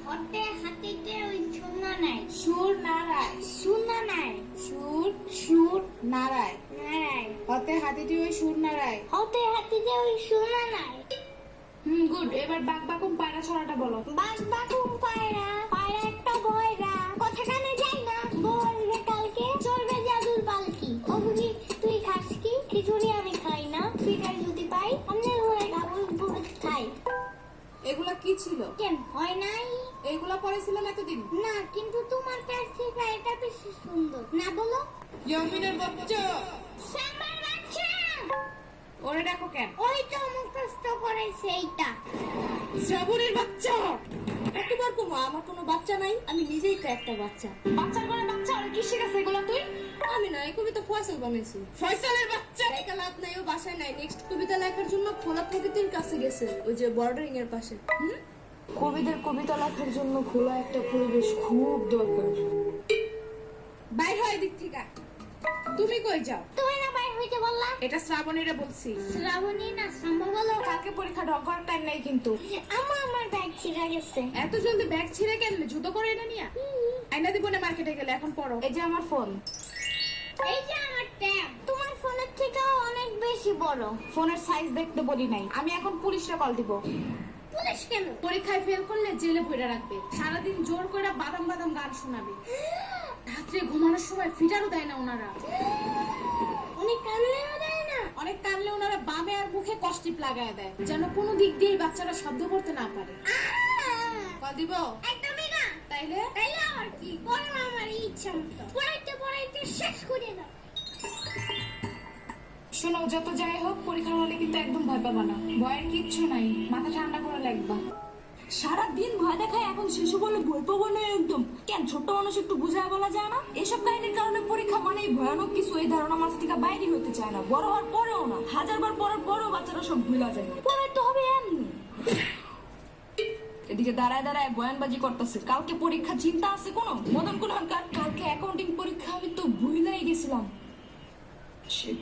হতে হাতিতে ওই সুনা নাই। সুর নাড়ায়। সুনা নাই। সুর নাড়ায়। নারাই। হতে হাতিটি ওই সুর নাড়ায়। হতে হাতিতে ওই সুনা নাই। গুড। এবার বাক বাকুম পায়রা ছড়াটা বলো। বাঘ বাকুম পায়রা, পায়রা একটা বয়রা, কথা কানে যাই না, বলবে কালকে চলবে জাদুর পালকি। ও বুঝি তুই খাস কি? খিচুড়ি আমি খাই না, পিঠার যদি পাই অন্যের ঘরে খাবো খাই। এগুলা কি ছিল? কেন হয় নাই? এগুলা পড়েছিলাম এতদিন। না, কিন্তু তোমার কাছ থেকে এটা বেশি সুন্দর না, বলো? ইয়ামিনের বাচ্চা। সাম্বার বাচ্চা। ওরে দেখো কেন? ওই তো মুখস্থ করে সেইটা। শ্রাবণের বাচ্চা। কতবার কমা, আমার কোনো বাচ্চা নাই, আমি নিজেই তো একটা বাচ্চা। বাচ্চার ঘরে বাচ্চা আর কি শিখেছে এগুলো তুই? আমি না, এই কবিতা ফয়সাল বানাইছি। ফয়সালের বাচ্চা। লেখা লাভ নাই, ও বাসায় নাই। নেক্সট কবিতা লেখার জন্য খোলা প্রকৃতির কাছে গেছে, ওই যে বর্ডারিং এর পাশে। কবিদের কবিতা লেখার জন্য খোলা একটা পরিবেশ খুব দরকার। বাইর হয় দিক থেকে। তুমি কই যাও? তুমি না বাইর হইতে বললা? এটা শ্রাবণীরে বলছি। শ্রাবণী না সাম্বা বলো। কালকে পরীক্ষা ঢং করার টাইম নাই কিন্তু। আমার ব্যাগ ছিঁড়া গেছে। এত জলদি ব্যাগ ছিঁড়ে কেনলে? জুতো করে এনে নিয়া আইনা দিব না মার্কেটে গেলে। এখন পড়ো। এই যে আমার ফোন। এই যে আমার ট্যাব। তোমার ফোনের থেকে অনেক বেশি বড়। ফোনের সাইজ দেখতে বলি নাই। আমি এখন পুলিশে কল দিব। পুলিশ কেন? পরীক্ষায় ফেল করলে জেলে ভরে রাখবে। সারাদিন জোর করে বাদাম বাদাম গান শোনাবে। রাত্রে ঘুমানোর সময় ফিটারও দেয় না ওনারা। অনেক কানলেও দেয় না। অনেক কানলে ওনারা বামে আর মুখে কষ্টিপ লাগায় দেয়, যেন কোনো দিক দিয়ে বাচ্চারা শব্দ করতে না পারে। কল দিব? একদমই না। তাইলে আর কি? পড়ো আমার ইচ্ছা মতো। পড়াইতে শেষ করে দাও। শোনো, যত যাই হোক পরীক্ষার হলে কিন্তু একদম ভয় পাবা না। ভয়ের কিচ্ছু নাই, মাথা ঠান্ডা করে লাগবা। সারাদিন ভয় দেখায়, এখন শিশু বলে বই পাবো না একদম। কেন ছোট্ট মানুষ একটু বুঝায় বলা যায় না? এসব কাহিনীর কারণে পরীক্ষা মানেই ভয়ানক কিছু, এই ধারণা মাথা থেকে বাইরে হতে চায় না। বড় হওয়ার পরেও না, হাজারবার পড়ার পরেও বাচ্চারা সব ভুলা যায়। পড়াই তো হবে এমনি। এদিকে দাঁড়ায় দাঁড়ায় বয়ানবাজি করতেছে। কালকে পরীক্ষা, চিন্তা আছে কোনো? মদন কুলহানকার, কালকে অ্যাকাউন্টিং পরীক্ষা, আমি তো ভুলাই গেছিলাম। শিট।